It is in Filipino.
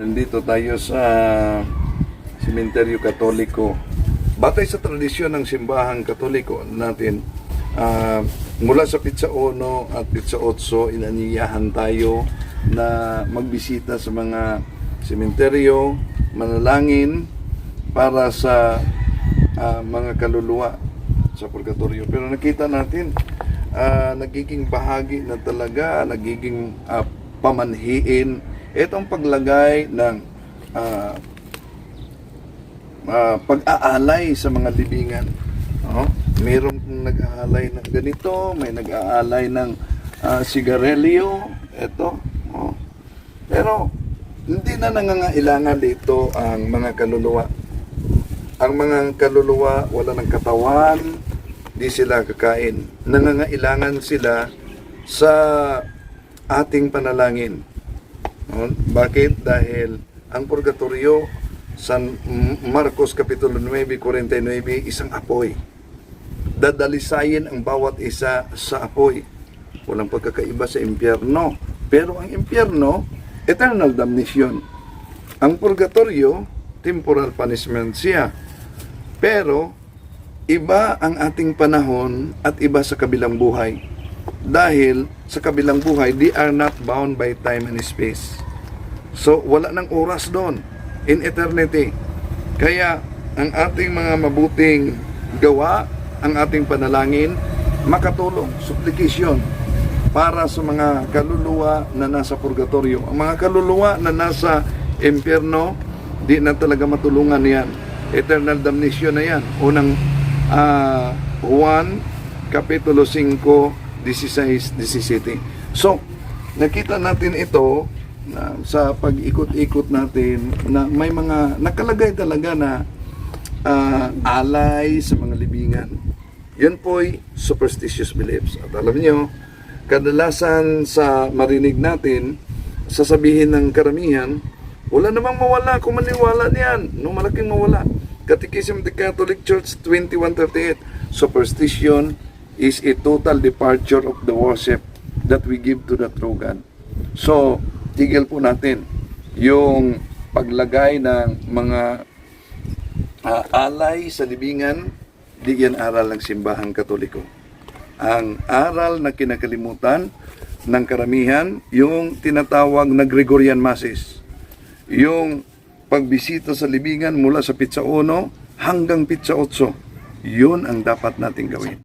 Nandito tayo sa Sementeryo Katoliko. Batay sa tradisyon ng simbahang Katoliko natin, mula sa Pitsa 1 at Pitsa 8, inanyayahan tayo na magbisita sa mga sementeryo, manalangin para sa mga kaluluwa sa purgatorio. Pero nakita natin, nagiging bahagi na talaga, nagiging pamanhiin itong paglagay ng pag-aalay sa mga libingan. Mayroong nag-aalay ng ganito, may nag-aalay ng sigarilyo, ito. Pero hindi na nangangailangan dito ang mga kaluluwa. Ang mga kaluluwa wala ng katawan, di sila kakain. Nangangailangan sila sa ating panalangin. Bakit? Dahil ang purgatorio, San Marcos Kapitulo 9:49, isang apoy. Dadalisayin ang bawat isa sa apoy. Walang pagkakaiba sa impyerno. Pero ang impyerno, eternal damnation. Ang purgatorio, temporal punishment siya. Pero, iba ang ating panahon at iba sa kabilang buhay. Dahil sa kabilang buhay, they are not bound by time and space. So, wala nang oras doon in eternity. Kaya, ang ating mga mabuting gawa, ang ating panalangin, makatulong, supplication, para sa mga kaluluwa na nasa purgatorio. Ang mga kaluluwa na nasa impyerno, di na talaga matulungan yan. Eternal damnation na yan. Unang Juan, Kapitulo 5, 16-17. So, nakita natin ito na sa pag-ikot-ikot natin na may mga nakalagay talaga na alay sa mga libingan. Yun po'y superstitious beliefs. At alam nyo, kadalasan sa marinig natin, sasabihin ng karamihan, wala namang mawala kung maniwala niyan. No, malaking mawala. Catechism of the Catholic Church 2138, superstition is a total departure of the worship that we give to the true God. So, tigil po natin yung paglagay ng mga alay sa libingan. Di yan aral ng simbahang Katoliko. Ang aral na kinakalimutan ng karamihan, yung tinatawag na Gregorian Masses. Yung pagbisita sa libingan mula sa Pitsa 1 hanggang Pitsa 8. Yun ang dapat nating gawin.